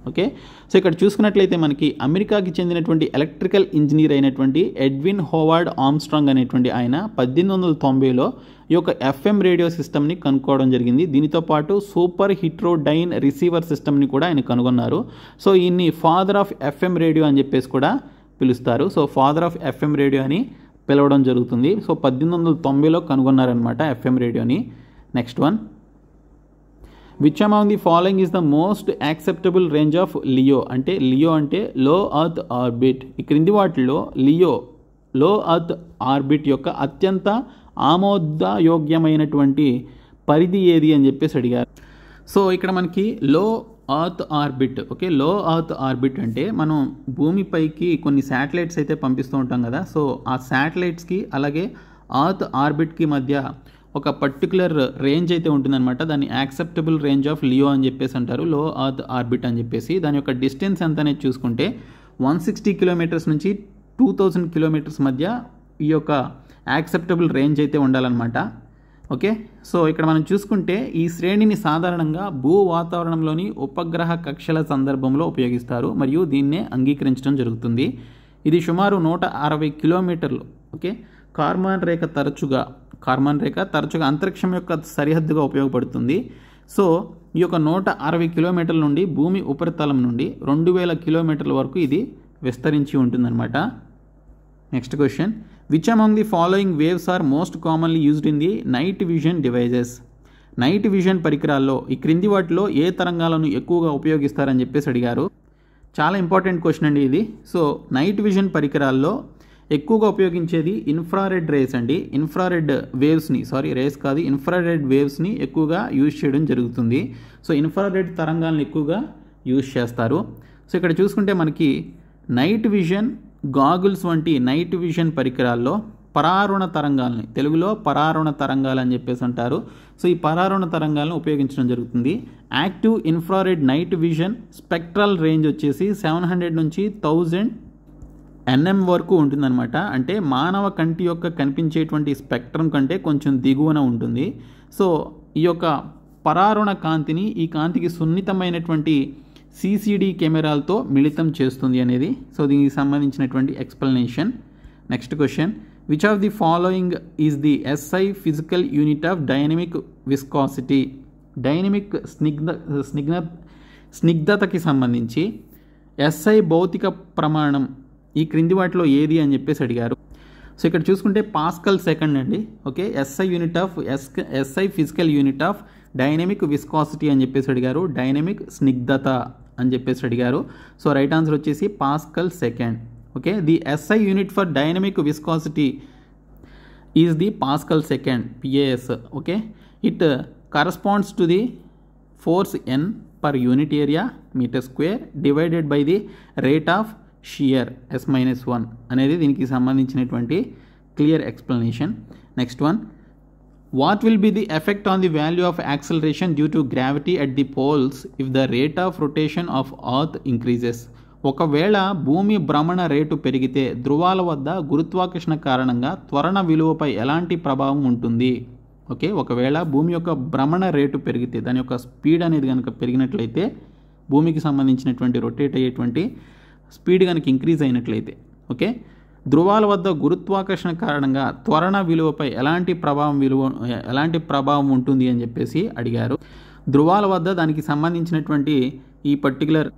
Okay, so ఇక్కడ చూసుకున్నట్లయితే మనకి అమెరికాకి చెందినటువంటి ఎలక్ట్రికల్ ఇంజనీర్ అయినటువంటి ఎడ్విన్ హోవార్డ్ ఆర్మ్స్ట్రాంగ్ అనేటువంటి ఆయన 1890లో ఈ యొక్క ఎఫ్ఎం రేడియో సిస్టమ్ని కనుక్కోవడం జరిగింది. దీనితో పాటు సూపర్ హీట్రోడైన్ రిసీవర్ సిస్టమ్ని కూడా ఆయన కనుగొన్నారు. సో ఈయన్ని ఫాదర్ ఆఫ్ ఎఫ్ఎం రేడియో అని చెప్పేసి కూడా పిలుస్తారు. So father of FM radio అని పిలవడం జరుగుతుంది. సో 1890లో కనుగొన్నారనమాట ఎఫ్ఎం రేడియోని. Next one, which among the following is the most acceptable range of LEO? అంటే లియో అంటే లో అర్త్ ఆర్బిట్. ఈ క్రింది వాటిలో లో అర్త్ ఆర్బిట్ యొక్క అత్యంత ఆమోదయోగ్యమైనటువంటి పరిధి ఏది అని చెప్పేసి అడిగారు. సో ఇక్కడ మనకి లో అర్త్ ఆర్బిట్, లో అర్త్ ఆర్బిట్ అంటే మనం భూమిపైకి కొన్ని శాటిలైట్స్ అయితే పంపిస్తూ ఉంటాం కదా. సో ఆ శాటిలైట్స్కి అలాగే అర్త్ ఆర్బిట్కి మధ్య ఒక పర్టికులర్ రేంజ్ అయితే ఉంటుందన్నమాట. దాన్ని యాక్సెప్టబుల్ రేంజ్ ఆఫ్ లియో అని చెప్పేసి అంటారు, లో అర్త్ ఆర్బిట్ అని చెప్పేసి. దాని యొక్క డిస్టెన్స్ ఎంత అనేది చూసుకుంటే 160 కిలోమీటర్స్ నుంచి 2000 కిలోమీటర్స్ మధ్య ఈ యొక్క యాక్సెప్టబుల్ రేంజ్ అయితే ఉండాలన్నమాట. ఓకే, సో ఇక్కడ మనం చూసుకుంటే ఈ శ్రేణిని సాధారణంగా భూ వాతావరణంలోని ఉపగ్రహ కక్షల సందర్భంలో ఉపయోగిస్తారు మరియు దీన్నే అంగీకరించడం జరుగుతుంది. ఇది సుమారు 160 కిలోమీటర్లు. ఓకే, కార్మాన్ రేఖ తరచుగా అంతరిక్షం యొక్క సరిహద్దుగా ఉపయోగపడుతుంది. సో ఈ యొక్క 160 కిలోమీటర్ల నుండి భూమి ఉపరితలం నుండి 2000 కిలోమీటర్ల వరకు ఇది విస్తరించి ఉంటుందన్నమాట. Next question, which among the following waves are most commonly used in the night vision devices? Night vision పరికరాల్లో ఈ క్రింది వాటిలో ఏ తరంగాలను ఎక్కువగా ఉపయోగిస్తారని చెప్పేసి అడిగారు. చాలా ఇంపార్టెంట్ క్వశ్చన్ అండి ఇది. సో నైట్ విజన్ పరికరాల్లో ఎక్కువగా ఉపయోగించేది ఇన్ఫ్రారెడ్ రేస్ అండి. ఇన్ఫ్రారెడ్ వేవ్స్ని ఎక్కువగా యూజ్ చేయడం జరుగుతుంది. సో ఇన్ఫ్రారెడ్ తరంగాలను ఎక్కువగా యూజ్ చేస్తారు. సో ఇక్కడ చూసుకుంటే మనకి నైట్ విజన్ గాగుల్స్ వంటి నైట్ విజన్ పరికరాల్లో పరారుణ తరంగాలని, తెలుగులో పరారుణ తరంగాలు అని చెప్పేసి అంటారు. సో ఈ పరారుణ తరంగాలను ఉపయోగించడం జరుగుతుంది. Active infrared night vision spectral range వచ్చేసి 700 నుంచి 1000 NM వరకు ఉంటుందన్నమాట. అంటే మానవ కంటి యొక్క కనిపించేటువంటి స్పెక్ట్రమ్ కంటే కొంచెం దిగువన ఉంటుంది. సో ఈ యొక్క పరారుణ కాంతిని ఈ కాంతికి సున్నితమైనటువంటి CCD కెమెరాలతో మిళితం చేస్తుంది అనేది సో దీనికి సంబంధించినటువంటి explanation. Next question, which of the following is the SI physical unit of dynamic viscosity? Dynamic స్నిగ్ధతకి సంబంధించి SI భౌతిక ప్రమాణం ఈ క్రింది వాటిలో ఏది అని చెప్పేసి అడిగారు. సో ఇక్కడ చూసుకుంటే పాస్కల్ సెకండ్ అండి. Okay, SI physical unit of dynamic viscosity అని చెప్పేసి అడిగారు. డైనమిక్ స్నిగ్ధత అని చెప్పేసి అడిగారు. సో రైట్ ఆన్సర్ వచ్చేసి pascal second. Okay, the SI unit for dynamic viscosity is the Pascal second, PAS. Okay, it corresponds to the force N per unit area meter square divided by the rate of shear S minus 1 అనేది దీనికి సంబంధించినటువంటి clear explanation. Next one, what will be the effect on the value of acceleration due to gravity at the poles if the rate of rotation of earth increases? ఒకవేళ భూమి భ్రమణ రేటు పెరిగితే ధ్రువాల వద్ద గురుత్వాకర్షణ కారణంగా త్వరణ విలువపై ఎలాంటి ప్రభావం ఉంటుంది? ఓకే, ఒకవేళ భూమి యొక్క భ్రమణ రేటు పెరిగితే, దాని యొక్క స్పీడ్ అనేది కనుక పెరిగినట్లయితే, భూమికి సంబంధించినటువంటి రొటేట్ అయ్యేటువంటి స్పీడ్ కనుక ఇంక్రీజ్ అయినట్లయితే, ఓకే, ధ్రువాల వద్ద గురుత్వాకర్షణ కారణంగా త్వరణ విలువపై ఎలాంటి ప్రభావం ఉంటుంది అని చెప్పేసి అడిగారు. ధ్రువాల వద్ద దానికి సంబంధించినటువంటి ఈ పర్టికులర్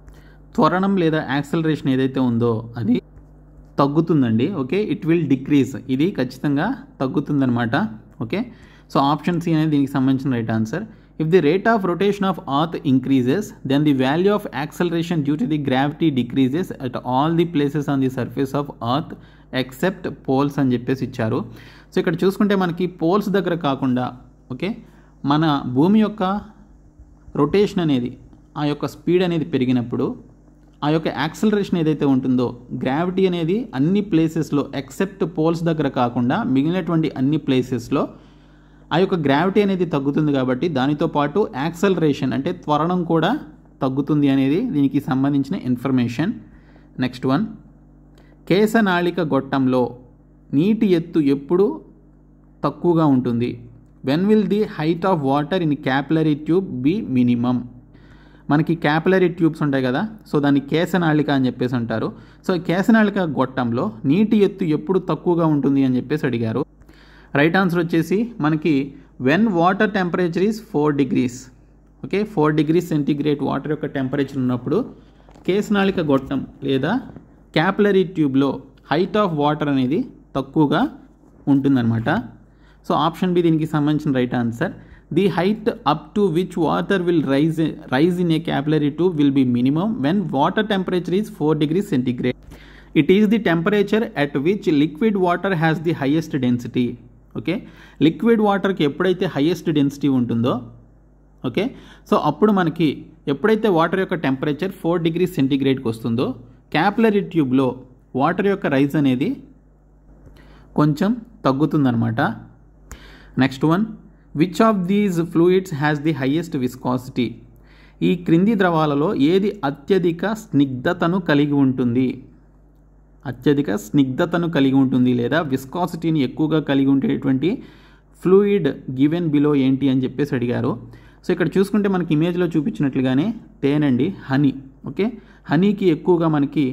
త్వరణం లేదా యాక్సలరేషన్ ఏదైతే ఉందో అది తగ్గుతుందండి. ఓకే, ఇట్ విల్ డిక్రీజ్, ఇది ఖచ్చితంగా తగ్గుతుందనమాట. ఓకే, సో ఆప్షన్ సి అనేది దీనికి సంబంధించిన right answer. If the rate of rotation of earth increases, then the value of acceleration due to the gravity decreases at all the places on the surface of earth except poles అని చెప్పేసి ఇచ్చారు. సో ఇక్కడ చూసుకుంటే మనకి పోల్స్ దగ్గర కాకుండా, ఓకే, మన భూమి యొక్క రొటేషన్ అనేది, ఆ యొక్క స్పీడ్ అనేది పెరిగినప్పుడు ఆ యొక్క యాక్సలరేషన్ ఏదైతే ఉంటుందో, గ్రావిటీ అనేది అన్ని ప్లేసెస్లో ఎక్సెప్ట్ పోల్స్ దగ్గర కాకుండా మిగిలినటువంటి అన్ని ప్లేసెస్లో ఆ యొక్క గ్రావిటీ అనేది తగ్గుతుంది. కాబట్టి దానితో పాటు యాక్సలరేషన్ అంటే త్వరణం కూడా తగ్గుతుంది అనేది దీనికి సంబంధించిన ఇన్ఫర్మేషన్. నెక్స్ట్ వన్, కేశనాళిక గొట్టంలో నీటి ఎత్తు ఎప్పుడు తక్కువగా ఉంటుంది? When will the height of water in capillary tube be minimum? మనకి క్యాపిలరీ ట్యూబ్స్ ఉంటాయి కదా, సో దాన్ని కేశనాళిక అని చెప్పేసి అంటారు. సో కేశనాళిక గొట్టంలో నీటి ఎత్తు ఎప్పుడు తక్కువగా ఉంటుంది అని చెప్పేసి అడిగారు. రైట్ ఆన్సర్ వచ్చేసి మనకి when water temperature is 4 degrees. Okay, 4 degrees centigrade water యొక్క టెంపరేచర్ ఉన్నప్పుడు కేశనాళిక గొట్టం లేదా క్యాపిలరీ ట్యూబ్లో హైట్ ఆఫ్ వాటర్ అనేది తక్కువగా ఉంటుందన్నమాట. సో ఆప్షన్ బి దీనికి సంబంధించిన right answer. The height up to which water will rise in a capillary tube will be minimum when water temperature is 4 degrees centigrade. It is the temperature at which liquid water has the highest density. Okay, liquid వాటర్కి ఎప్పుడైతే హైయెస్ట్ డెన్సిటీ ఉంటుందో, ఓకే, సో అప్పుడు మనకి ఎప్పుడైతే వాటర్ యొక్క టెంపరేచర్ 4 degrees సెంటీగ్రేడ్కి వస్తుందో క్యాపిలరీ ట్యూబ్లో వాటర్ యొక్క రైజ్ అనేది కొంచెం తగ్గుతుందన్నమాట. Next one, which of these fluids has the highest viscosity? ఈ క్రింది ద్రవాలలో ఏది అత్యధిక స్నిగ్ధతను కలిగి ఉంటుంది? అత్యధిక స్నిగ్ధతను కలిగి ఉంటుంది లేదా విస్కాసిటీని ఎక్కువగా కలిగి ఉండేటువంటి ఫ్లూయిడ్ గివెన్ బిలో ఏంటి అని చెప్పేసి అడిగారు. సో ఇక్కడ చూసుకుంటే మనకి ఇమేజ్లో చూపించినట్లుగానే తేనండి, హనీ. ఓకే, హనీకి ఎక్కువగా మనకి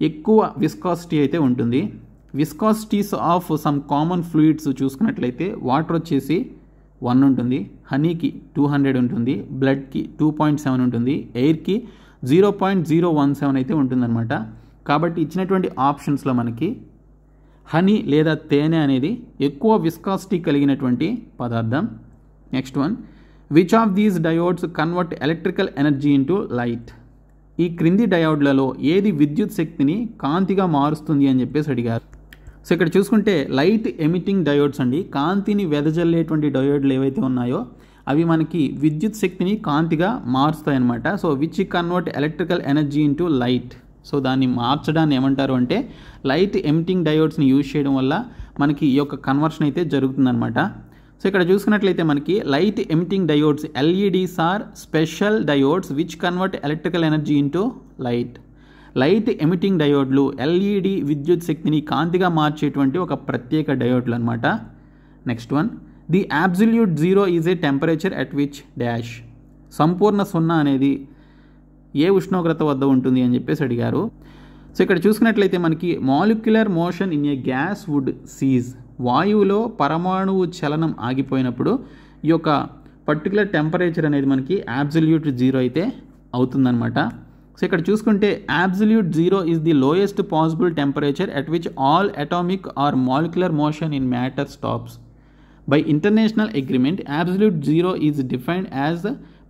ఎక్కువ విస్కాసిటీ అయితే ఉంటుంది. విస్కాసిటీస్ ఆఫ్ సమ్ కామన్ ఫ్లూయిడ్స్ చూసుకున్నట్లయితే వాటర్ వచ్చేసి 1 ఉంటుంది, హనీకి 200 ఉంటుంది, బ్లడ్కి 2.7 ఉంటుంది, ఎయిర్కి 0.017 అయితే ఉంటుందన్నమాట. కాబట్టి ఇచ్చినటువంటి ఆప్షన్స్లో మనకి హనీ లేదా తేనె అనేది ఎక్కువ విస్కాసిటీ కలిగినటువంటి పదార్థం. Next one, which of these diodes convert electrical energy into light? ఈ క్రింది డయోడ్లలో ఏది విద్యుత్ శక్తిని కాంతిగా మారుస్తుంది అని చెప్పేసి అడిగారు. సో ఇక్కడ చూసుకుంటే లైట్ ఎమిటింగ్ డయోడ్స్ అండి, కాంతిని వెదజల్లేటువంటి డయోడ్లు ఏవైతే ఉన్నాయో అవి మనకి విద్యుత్ శక్తిని కాంతిగా మారుస్తాయన్నమాట. So which convert electrical energy into light? So దాన్ని మార్చడాన్ని ఏమంటారు అంటే లైట్ ఎమిటింగ్ డయోడ్స్ని యూజ్ చేయడం వల్ల మనకి ఈ యొక్క కన్వర్షన్ అయితే జరుగుతుందన్నమాట. సో ఇక్కడ చూసుకున్నట్లయితే మనకి light emitting diodes LEDs are special diodes which convert electrical energy into light. Light emitting డయోడ్లు ఎల్ఈడి విద్యుత్ శక్తిని కాంతిగా మార్చేటువంటి ఒక ప్రత్యేక డయోడ్లు అనమాట. Next one, the absolute zero is a temperature at which dash? సంపూర్ణ సున్నా అనేది ఏ ఉష్ణోగ్రత వద్ద ఉంటుంది అని చెప్పేసి అడిగారు. సో ఇక్కడ చూసుకున్నట్లయితే మనకి molecular motion in a gas would cease. వాయువులో పరమాణువు చలనం ఆగిపోయినప్పుడు ఈ యొక్క పర్టికులర్ టెంపరేచర్ అనేది మనకి అబ్సల్యూట్ జీరో అయితే అవుతుందన్నమాట. సో ఇక్కడ చూసుకుంటే absolute zero is the lowest possible temperature at which all atomic or molecular motion in matter stops. By international agreement absolute zero is defined as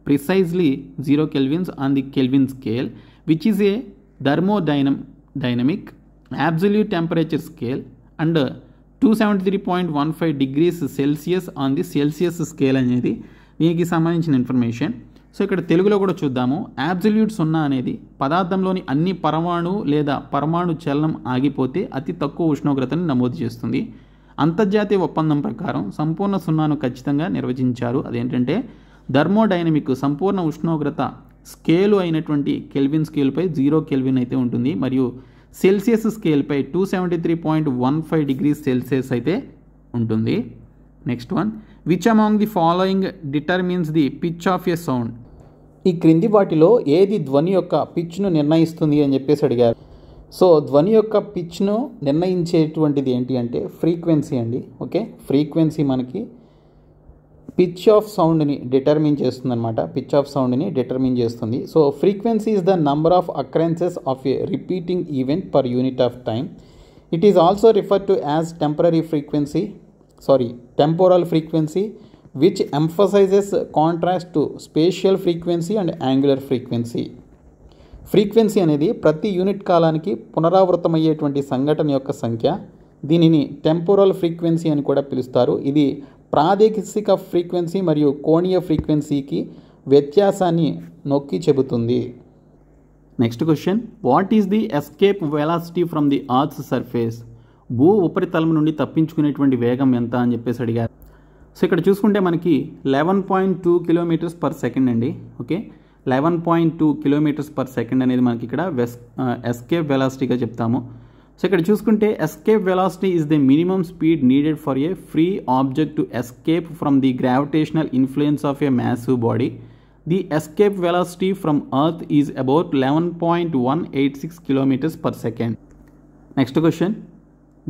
precisely 0 kelvins on the Kelvin scale, which is a thermodynamic absolute temperature scale, and 273.15 degrees Celsius on the Celsius scale అనేది దీనికి సంబంధించిన ఇన్ఫర్మేషన్. సో ఇక్కడ తెలుగులో కూడా చూద్దాము. అబ్సల్యూట్ 0 అనేది పదార్థంలోని అన్ని పరమాణు లేదా పరమాణు చలనం ఆగిపోతే అతి తక్కువ ఉష్ణోగ్రతను నమోదు చేస్తుంది. అంతర్జాతీయ ఒప్పందం ప్రకారం సంపూర్ణ 0ను ఖచ్చితంగా నిర్వచించారు. అదేంటంటే థర్మోడైనమిక్ సంపూర్ణ ఉష్ణోగ్రత స్కేలు అయినటువంటి కెల్విన్ స్కేల్పై 0 కెల్విన్ అయితే ఉంటుంది, మరియు సెల్సియస్ స్కేల్పై 273.15 degrees Celsius అయితే ఉంటుంది. Next one, which among the following determines the pitch of a sound? ఈ క్రింది వాటిలో ఏది ధ్వని యొక్క పిచ్ను నిర్ణయిస్తుంది అని చెప్పేసి అడిగారు. సో ధ్వని యొక్క పిచ్ను నిర్ణయించేటువంటిది ఏంటి అంటే ఫ్రీక్వెన్సీ అండి. ఓకే, ఫ్రీక్వెన్సీ మనకి పిచ్ ఆఫ్ సౌండ్ని డిటర్మిన్ చేస్తుంది అనమాట. పిచ్ ఆఫ్ సౌండ్ని డిటర్మిన్ చేస్తుంది. So frequency is the number of occurrences of A repeating event per unit of time. It is also referred to as temporal frequency, which emphasizes contrast to spatial frequency and angular frequency. Frequency అనేది ప్రతి యూనిట్ కాలానికి పునరావృతమయ్యేటువంటి సంఘటన యొక్క సంఖ్య. దీనిని టెంపోరల్ ఫ్రీక్వెన్సీ అని కూడా పిలుస్తారు. ఇది ప్రాదేశిక ఫ్రీక్వెన్సీ మరియు కోణీయ ఫ్రీక్వెన్సీకి వ్యత్యాసాన్ని నొక్కి చెబుతుంది. Next question, what is the escape velocity from the earth's surface? భూ ఉపరితలం నుండి తప్పించుకునేటువంటి వేగం ఎంత అని చెప్పేసి అడిగారు. సో ఇక్కడ చూసుకుంటే మనకి 11.2 km/s అండి. ఓకే, 11.2 km/s అనేది మనకి ఇక్కడ ఎస్కేప్ వెలాసిటీగా చెప్తాము. సో ఇక్కడ చూసుకుంటే escape velocity is the minimum speed needed for a free object to escape from the gravitational influence of a massive body. The escape velocity from earth is about 11.186 km/s. Next question,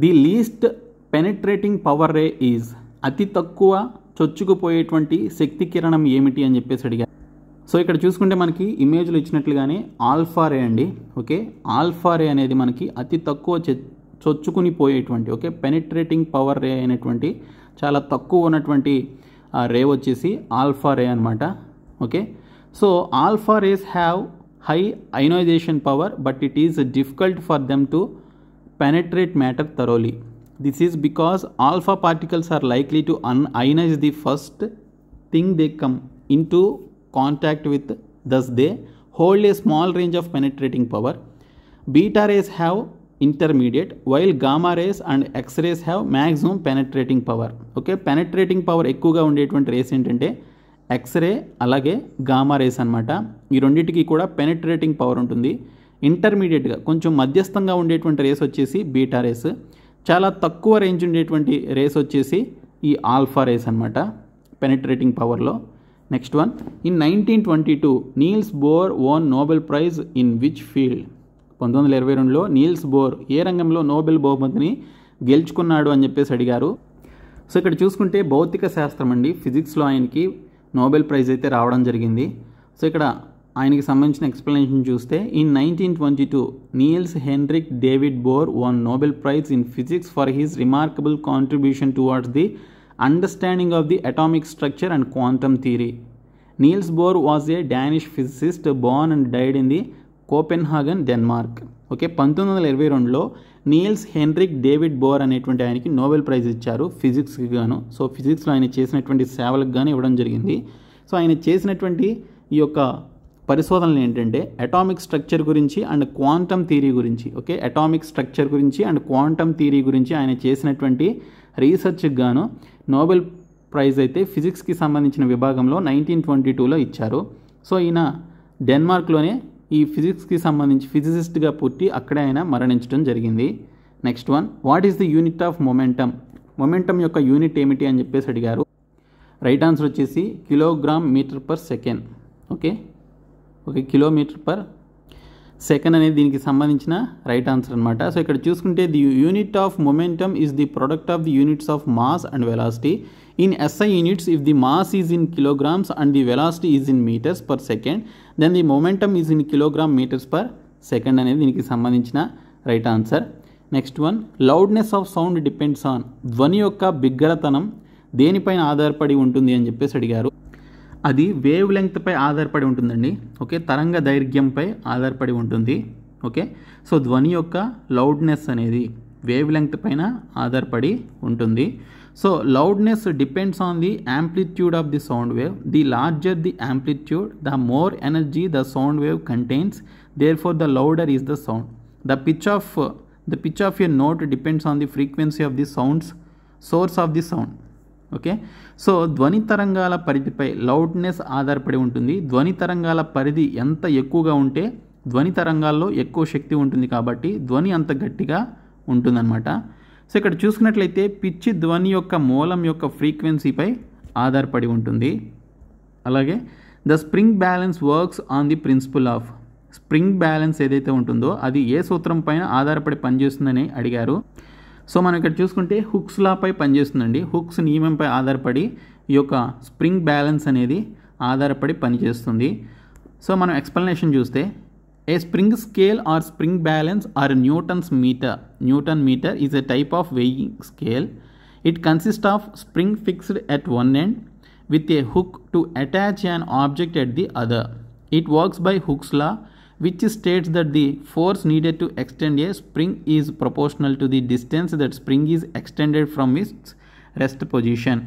the least penetrating power ray is? అతి తక్కువ చొచ్చుకుపోయేటువంటి శక్తి కిరణం ఏమిటి అని చెప్పేసి అడిగారు. సో ఇక్కడ చూసుకుంటే మనకి ఇమేజ్లో ఇచ్చినట్లుగానే ఆల్ఫా రే అండి. ఓకే, ఆల్ఫా రే అనేది మనకి అతి తక్కువ చొచ్చుకుని పోయేటువంటి పెనిట్రేటింగ్ పవర్ రే అయినటువంటి చాలా తక్కువ ఉన్నటువంటి రే వచ్చేసి ఆల్ఫా రే అనమాట. Okay, so alpha rays have high ionization power but it is difficult for them to penetrate matter thoroughly. This is because alpha particles are likely to unionize the first thing they come into contact with, thus they hold a small range of penetrating power. Beta rays have intermediate, while gamma rays and X-rays have maximum penetrating power. Okay, penetrating power ఎక్కువగా ఉండేటువంటి రేస్ ఏంటంటే ఎక్స్రే అలాగే గామా రేస్ అనమాట. ఈ రెండింటికి కూడా పెనిట్రేటింగ్ పవర్ ఉంటుంది. ఇంటర్మీడియట్గా కొంచెం మధ్యస్థంగా ఉండేటువంటి రేస్ వచ్చేసి బీటా రేస్. చాలా తక్కువ రేంజ్ ఉండేటువంటి రేస్ వచ్చేసి ఈ ఆల్ఫా రేస్ అనమాట పెనిట్రేటింగ్ పవర్లో. Next one, in 1922 Niels Bohr won Nobel prize in which field? 1922లో నీల్స్ బోర్ ఏ రంగంలో నోబెల్ బహుమతిని గెలుచుకున్నాడు అని చెప్పేసి అడిగారు. సో ఇక్కడ చూసుకుంటే భౌతిక శాస్త్రం అండి. ఫిజిక్స్లో ఆయనకి నోబెల్ ప్రైజ్ అయితే రావడం జరిగింది. సో ఇక్కడ ఆయనకి సంబంధించిన ఎక్స్ప్లెనేషన్ చూస్తే, in 1922 Niels Henrik David Bohr won Nobel prize in physics for his remarkable contribution towards the understanding of the atomic structure and quantum theory. Niels Bohr was a Danish physicist born and died in the Copenhagen, Denmark. Okay, 1922లో నీల్స్ హెన్రిక్ డేవిడ్ బోర్ అనేటువంటి ఆయనకి నోబెల్ ప్రైజ్ ఇచ్చారు ఫిజిక్స్కి గాను. సో ఫిజిక్స్లో ఆయన చేసినటువంటి సేవలకు గాను ఇవ్వడం జరిగింది. సో ఆయన చేసినటువంటి ఈ యొక్క పరిశోధనలు ఏంటంటే అటామిక్ స్ట్రక్చర్ గురించి అండ్ క్వాంటమ్ థియరీ గురించి. ఓకే, అటామిక్ స్ట్రక్చర్ గురించి అండ్ క్వాంటమ్ థియరీ గురించి ఆయన చేసినటువంటి రీసెర్చ్కి గాను నోబెల్ ప్రైజ్ అయితే ఫిజిక్స్కి సంబంధించిన విభాగంలో 1922లో ఇచ్చారు. సో ఈయన డెన్మార్క్లోనే ఈ ఫిజిక్స్కి సంబంధించి ఫిజిసిస్ట్గా పుట్టి అక్కడే ఆయన మరణించడం జరిగింది. Next one, what is the unit of momentum? Momentum యొక్క యూనిట్ ఏమిటి అని చెప్పేసి అడిగారు. రైట్ ఆన్సర్ వచ్చేసి kilogram metre per second. Okay, kilometre per second అనేది దీనికి సంబంధించిన రైట్ ఆన్సర్ అనమాట. సో ఇక్కడ చూసుకుంటే the unit of momentum is the product of the units of mass and velocity in SI units. If the mass is in kilograms and the velocity is in metres per second, then the momentum is in kilogram metres per second అనేది దీనికి సంబంధించిన right answer. Next one, loudness of sound depends on? ధ్వని యొక్క బిగ్గరతనం దేనిపైన ఆధారపడి ఉంటుంది అని చెప్పేసి అడిగారు. అది వేవ్ లెంగ్త్పై ఆధారపడి ఉంటుందండి. ఓకే, తరంగ దైర్ఘ్యంపై ఆధారపడి ఉంటుంది. ఓకే, సో ధ్వని యొక్క లౌడ్నెస్ అనేది వేవ్ లెంగ్త్ పైన ఆధారపడి ఉంటుంది. So loudness depends on the amplitude of the sound wave. The larger the amplitude, the more energy the sound wave contains, therefore the louder is the sound. The pitch of a note depends on the frequency of the source of the sound. Okay, so ధ్వని తరంగాల పరిధిపై లౌడ్నెస్ ఆధారపడి ఉంటుంది. ధ్వని తరంగాల పరిధి ఎంత ఎక్కువగా ఉంటే ధ్వని తరంగాల్లో ఎక్కువ శక్తి ఉంటుంది కాబట్టి ధ్వని అంత గట్టిగా ఉంటుందన్నమాట. సో ఇక్కడ చూసుకున్నట్లయితే పిచ్ ధ్వని యొక్క మూలం యొక్క ఫ్రీక్వెన్సీపై ఆధారపడి ఉంటుంది. అలాగే the spring balance works on the principle of. Spring balance ఏదైతే ఉంటుందో అది ఏ సూత్రం పైన ఆధారపడి పనిచేస్తుందని అడిగారు. సో మనం ఇక్కడ చూసుకుంటే హుక్స్ లాపై పనిచేస్తుందండి. హుక్స్ నియమంపై ఆధారపడి ఈ యొక్క స్ప్రింగ్ బ్యాలెన్స్ అనేది ఆధారపడి పనిచేస్తుంది. సో మనం ఎక్స్ప్లెనేషన్ చూస్తే a spring scale or spring balance or newton meter is a type of weighing scale. It consist of spring fixed at one end with a hook to attach an object at the other. It works by Hooke's law, which states that the force needed to extend a spring is proportional to the distance that spring is extended from its rest position.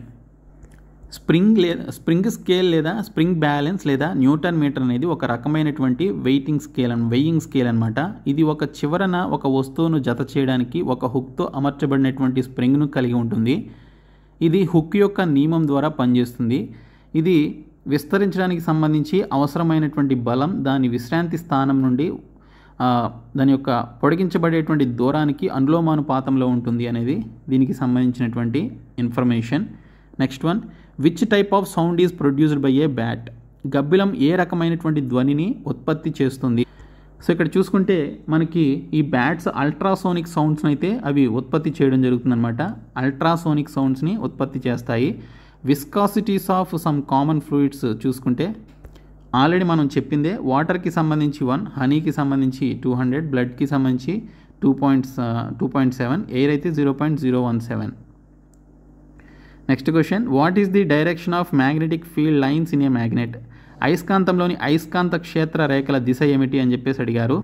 Spring scale లేదా స్ప్రింగ్ బ్యాలెన్స్ లేదా న్యూటన్ మీటర్ అనేది ఒక రకమైనటువంటి వెయింగ్ స్కేల్ అనమాట. ఇది ఒక చివరన ఒక వస్తువును జత చేయడానికి ఒక హుక్తో అమర్చబడినటువంటి స్ప్రింగ్ను కలిగి ఉంటుంది. ఇది హుక్ యొక్క నియమం ద్వారా పనిచేస్తుంది. ఇది విస్తరించడానికి సంబంధించి అవసరమైనటువంటి బలం దాని విశ్రాంతి స్థానం నుండి దాని యొక్క పొడిగించబడేటువంటి దూరానికి అనులోమానుపాతంలో ఉంటుంది అనేది దీనికి సంబంధించినటువంటి information. Next one, which type of sound is produced by a bat. గబ్బిలం ఏ రకమైనటువంటి ధ్వనిని ఉత్పత్తి చేస్తుంది. సో ఇక్కడ చూసుకుంటే మనకి ఈ బ్యాట్స్ అల్ట్రాసోనిక్ సౌండ్స్ని అయితే అవి ఉత్పత్తి చేయడం జరుగుతుందన్నమాట. అల్ట్రాసోనిక్ సౌండ్స్ని ఉత్పత్తి చేస్తాయి. విస్కాసిటీస్ ఆఫ్ సమ్ కామన్ ఫ్లూయిడ్స్ చూసుకుంటే ఆల్రెడీ మనం చెప్పిందే. వాటర్కి సంబంధించి 1, హనీకి సంబంధించి 200, బ్లడ్కి సంబంధించి 2.7, ఎయిర్ అయితే 0.017. Next question, what is the direction of magnetic field lines in a magnet. అయస్కాంతంలోని అయస్కాంత క్షేత్ర రేఖల దిశ ఏమిటి అని చెప్పేసి అడిగారు.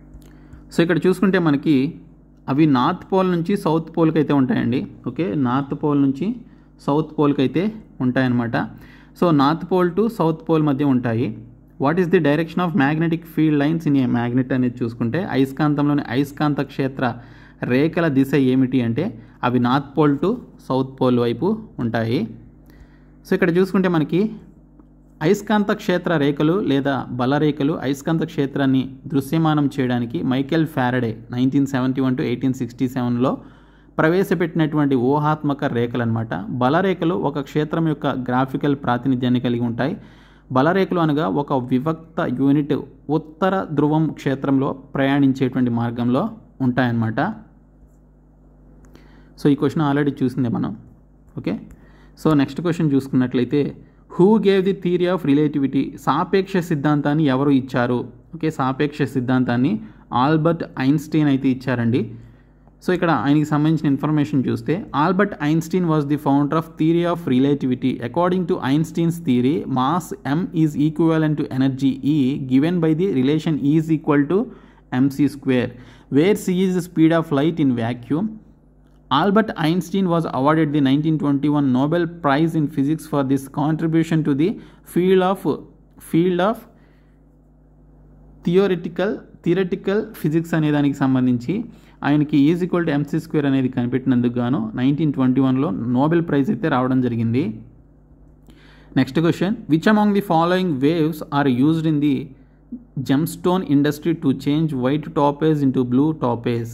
సో ఇక్కడ చూసుకుంటే మనకి అవి నార్త్ పోల్ నుంచి సౌత్ పోల్కి అయితే ఉంటాయండి. ఓకే, నార్త్ పోల్ నుంచి సౌత్ పోల్కి అయితే ఉంటాయన్నమాట. So north pole to south pole మధ్య ఉంటాయి. What is the direction of magnetic field lines in a magnet అనేది చూసుకుంటే అయస్కాంతంలోని అయస్కాంత క్షేత్ర రేఖల దిశ ఏమిటి అంటే అవి north pole to south pole వైపు ఉంటాయి. సో ఇక్కడ చూసుకుంటే మనకి అయస్కాంత క్షేత్ర రేఖలు లేదా బలరేఖలు అయస్కాంత క్షేత్రాన్ని దృశ్యమానం చేయడానికి మైకెల్ ఫారడే 1971 to 1867లో ప్రవేశపెట్టినటువంటి ఊహాత్మక రేఖలు అనమాట. బలరేఖలు ఒక క్షేత్రం యొక్క గ్రాఫికల్ ప్రాతినిధ్యాన్ని కలిగి ఉంటాయి. బలరేఖలు అనగా ఒక విభక్త యూనిట్ ఉత్తర ధ్రువం క్షేత్రంలో ప్రయాణించేటువంటి మార్గంలో ఉంటాయన్నమాట. సో ఈ క్వశ్చన్ ఆల్రెడీ చూసిందే మనం. ఓకే, సో నెక్స్ట్ క్వశ్చన్ చూసుకున్నట్లయితే who gave the theory of relativity. సాపేక్ష సిద్ధాంతాన్ని ఎవరు ఇచ్చారు? ఓకే, సాపేక్ష సిద్ధాంతాన్ని ఆల్బర్ట్ ఐన్స్టీన్ అయితే ఇచ్చారండి. సో ఇక్కడ ఆయనకి సంబంధించిన ఇన్ఫర్మేషన్ చూస్తే Albert Einstein was the founder of theory of relativity. According to Einstein's theory, mass m is equivalent to energy E given by the relation E is equal to mc², where c is the speed of light in vacuum. Albert Einstein was awarded the 1921 Nobel Prize in Physics for this contribution to the field of theoretical physics అనే దానికి సంబంధించి ఆయనకి ఈజ్ ఈక్వల్ టు mc² అనేది కనిపెట్టినందుకు గాను 1921లో నోబెల్ ప్రైజ్ అయితే రావడం జరిగింది. Next question, which among the following waves are used in the gemstone industry to change white topaz into blue topaz.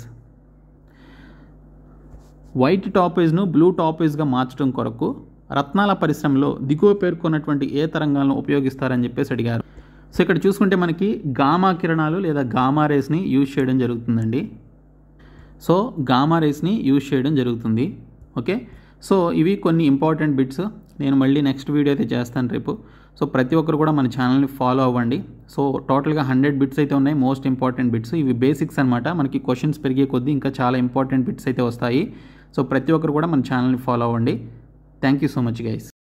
White టాపేజ్ను బ్లూ టాపేజ్గా మార్చడం కొరకు రత్నాల పరిశ్రమలో దిగువ పేర్కొన్నటువంటి ఏ తరంగాలను ఉపయోగిస్తారని చెప్పేసి అడిగారు. సో ఇక్కడ చూసుకుంటే మనకి గామా కిరణాలు లేదా గామా రేస్ని యూజ్ చేయడం జరుగుతుందండి. సో గామా రేస్ని యూజ్ చేయడం జరుగుతుంది. ఓకే, సో ఇవి కొన్ని ఇంపార్టెంట్ బిట్స్. నేను మళ్ళీ నెక్స్ట్ వీడియో అయితే చేస్తాను రేపు. సో ప్రతి ఒక్కరు కూడా మన ఛానల్ని ఫాలో అవ్వండి. సో టోటల్గా 100 బిట్స్ అయితే ఉన్నాయి, మోస్ట్ ఇంపార్టెంట్ బిట్స్. ఇవి బేసిక్స్ అనమాట. మనకి క్వశ్చన్స్ పెరిగే కొద్దీ ఇంకా చాలా ఇంపార్టెంట్ బిట్స్ అయితే వస్తాయి. సో ప్రతి ఒక్కరు కూడా మన ఛానల్ని ఫాలో అవ్వండి. Thank you so much guys.